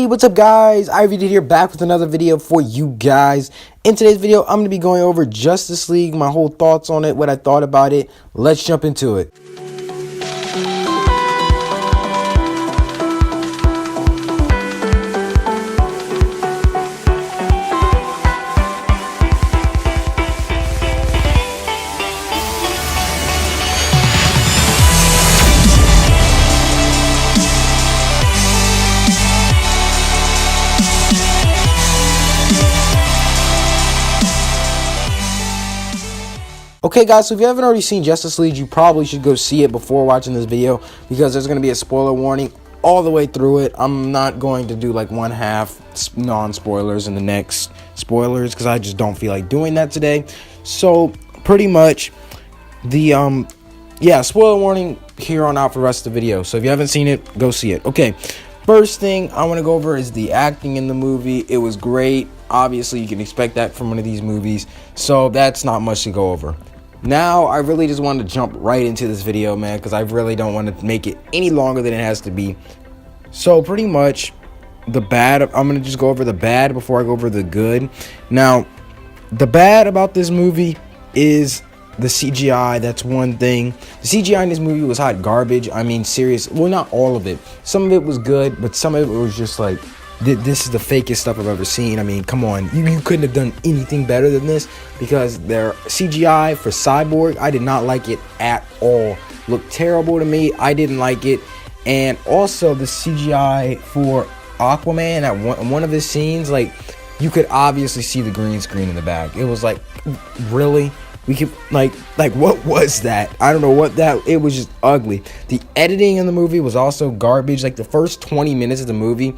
Hey, what's up guys? iReviewedIt here, back with another video for you guys. In today's video, I'm going to be going over Justice League, my whole thoughts on it, what I thought about it. Let's jump into it. Okay guys, so if you haven't already seen Justice League, you probably should go see it before watching this video, because there's going to be a spoiler warning all the way through it. I'm not going to do like one half non-spoilers and the next spoilers, because I just don't feel like doing that today. So pretty much the spoiler warning here on out for the rest of the video. So if you haven't seen it, go see it. Okay, first thing I want to go over is the acting in the movie. It was great. Obviously you can expect that from one of these movies, so that's not much to go over. Now, I really just wanted to jump right into this video, man, because I really don't want to make it any longer than it has to be. So, pretty much, the bad, I'm going to just go over the bad before I go over the good. Now, the bad about this movie is the CGI. That's one thing. The CGI in this movie was hot garbage. I mean, serious. Well, not all of it. Some of it was good, but some of it was just like, this is the fakest stuff I've ever seen. I mean, come on, you couldn't have done anything better than this, because their CGI for Cyborg, I did not like it at all. Looked terrible to me. I didn't like it. And also the CGI for Aquaman at one of his scenes, like, you could obviously see the green screen in the back. It was like, really? We could like what was that? I don't know what that, it was just ugly. The editing in the movie was also garbage. Like the first 20 minutes of the movie,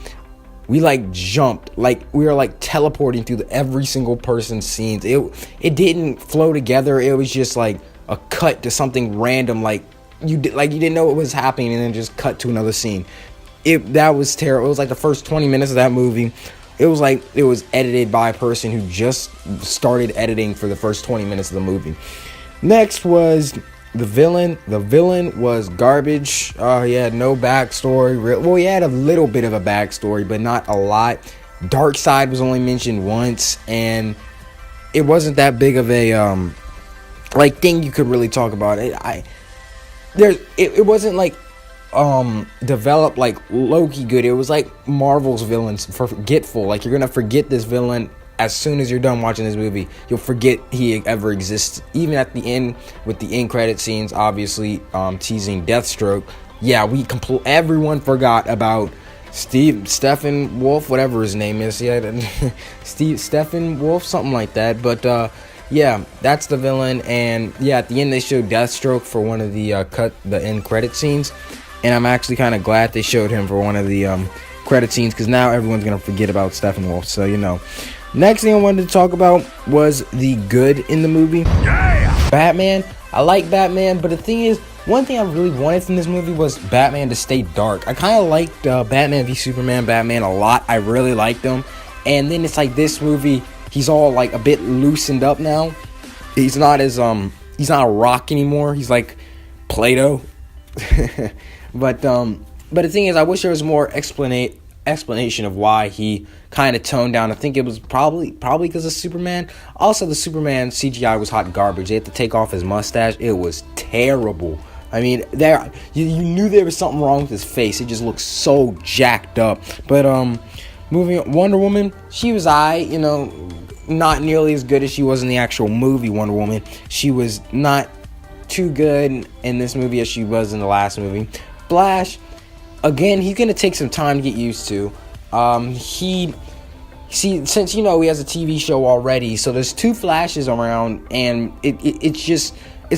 we like jumped, like we were like teleporting through every single person's scenes. It didn't flow together. It was just like a cut to something random, like you didn't know what was happening, and then just cut to another scene. That was terrible. It was like the first 20 minutes of that movie. It was like it was edited by a person who just started editing for the first 20 minutes of the movie. Next was the villain. The villain was garbage. He had no backstory. Well, he had a little bit of a backstory, but not a lot. Darkseid was only mentioned once, and it wasn't that big of a thing you could really talk about. It wasn't like developed like Loki good. It was like Marvel's villains, forgetful. Like, you're gonna forget this villain as soon as you're done watching this movie. You'll forget he ever exists. Even at the end, with the end credit scenes, obviously teasing Deathstroke. Yeah, everyone forgot about Stephen Wolf, whatever his name is. Yeah, Stephen Wolf, something like that. But yeah, that's the villain. And yeah, at the end they showed Deathstroke for one of the end credit scenes, and I'm actually kind of glad they showed him for one of the credit scenes, because now everyone's gonna forget about Stephen Wolf. So, you know. Next thing I wanted to talk about was the good in the movie. Yeah! Batman. I like Batman, but the thing is, one thing I really wanted from this movie was Batman to stay dark. I kind of liked Batman v Superman Batman a lot. I really liked him. And then it's like this movie, he's all like a bit loosened up now. He's not as he's not a rock anymore. He's like Play-Doh. But the thing is, I wish there was more explanation of why he kind of toned down. I think it was probably because of Superman. Also, the Superman CGI was hot garbage. They had to take off his mustache. It was terrible. I mean, you knew there was something wrong with his face. It just looked so jacked up. But moving on, Wonder Woman, she was you know, not nearly as good as she was in the actual movie Wonder Woman. She was not too good in this movie as she was in the last movie. Flash, again, he's gonna take some time to get used to. Since you know he has a TV show already, so there's two Flashes around, and it's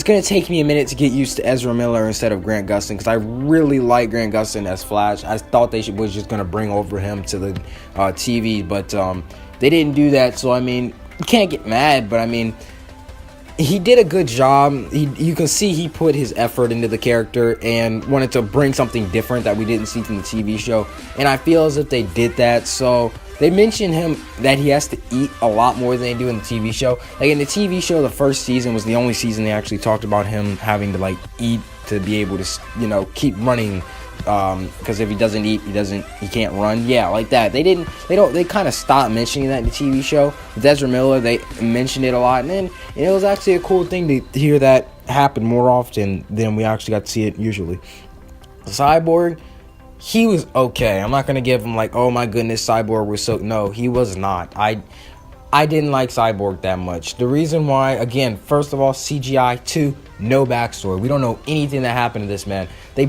gonna take me a minute to get used to Ezra Miller instead of Grant Gustin, because I really like Grant Gustin as Flash. I thought they was just gonna bring over him to the TV, but they didn't do that. So I mean, you can't get mad, but I mean, he did a good job. You can see he put his effort into the character and wanted to bring something different that we didn't see from the TV show. And I feel as if they did that. So they mentioned him that he has to eat a lot more than they do in the TV show. Like in the TV show, the first season was the only season they actually talked about him having to like eat to be able to, you know, keep running because if he doesn't eat, he can't run. Yeah, like that. They kind of stopped mentioning that in the TV show. With Ezra Miller, they mentioned it a lot, and it was actually a cool thing to hear that happen more often than we actually got to see it usually. Cyborg, he was okay. I'm not gonna give him like, oh my goodness, Cyborg was so. No, he was not. I didn't like Cyborg that much. The reason why, again, first of all, CGI. 2, no backstory. We don't know anything that happened to this man. They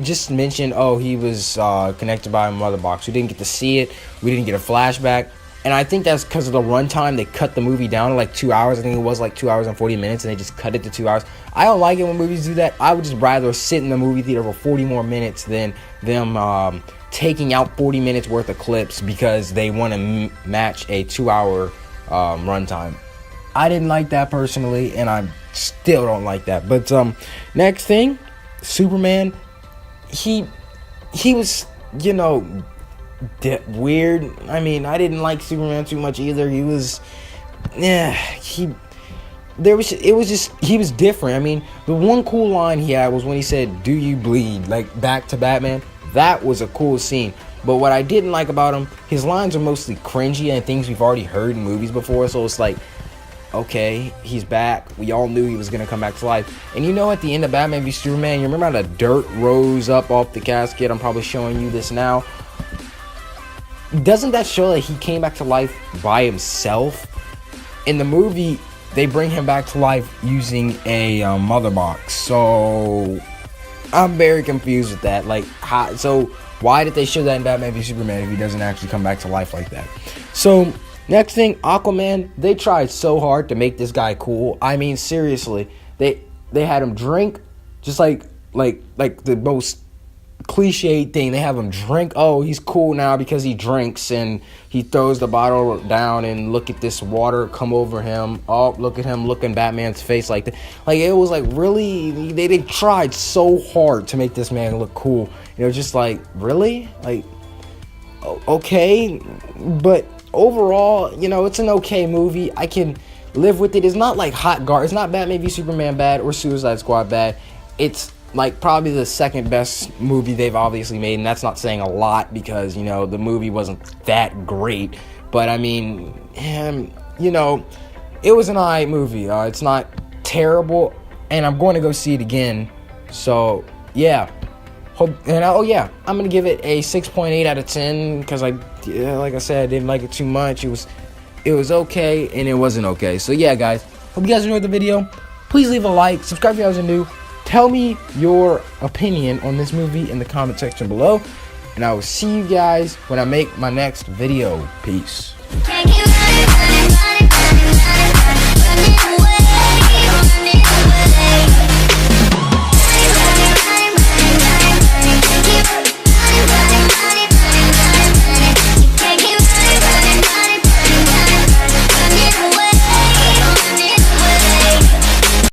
just mentioned, oh, he was connected by a mother box. We didn't get to see it. We didn't get a flashback. And I think that's because of the runtime. They cut the movie down to like 2 hours. I think it was like 2 hours and 40 minutes, and they just cut it to 2 hours. I don't like it when movies do that. I would just rather sit in the movie theater for 40 more minutes than them taking out 40 minutes worth of clips because they want to match a 2 hour runtime. I didn't like that personally, and I still don't like that. But next thing, Superman, he was, weird. I mean, I didn't like Superman too much either. He was, he was different. I mean, the one cool line he had was when he said, "Do you bleed?" Like back to Batman. That was a cool scene. But what I didn't like about him, his lines are mostly cringy and things we've already heard in movies before. So it's like, okay, he's back. We all knew he was going to come back to life. And at the end of Batman v Superman, you remember how the dirt rose up off the casket? I'm probably showing you this now. Doesn't that show that he came back to life by himself? In the movie, they bring him back to life using a mother box. So I'm very confused with that. Like, so why did they show that in Batman v Superman if he doesn't actually come back to life like that? So next thing, Aquaman. They tried so hard to make this guy cool. I mean, seriously, they had him drink, just like the most cliche thing. They have him drink. Oh, he's cool now because he drinks, and he throws the bottle down, and look at this water come over him. Oh, look at him looking Batman's face like that. Like, it was like, really, they tried so hard to make this man look cool. Just like, really, like, okay. But overall, it's an okay movie. I can live with it. It's not like hot garbage. It's not Batman v Superman bad or Suicide Squad bad. It's like probably the second best movie they've obviously made, and that's not saying a lot because the movie wasn't that great. But I mean, it was an alright movie. It's not terrible, and I'm going to go see it again. So yeah. I'm gonna give it a 6.8 out of 10 because like I said, I didn't like it too much. It was okay and it wasn't okay. So yeah, guys, hope you guys enjoyed the video. Please leave a like, subscribe if you guys are new. Tell me your opinion on this movie in the comment section below, and I will see you guys when I make my next video. Peace.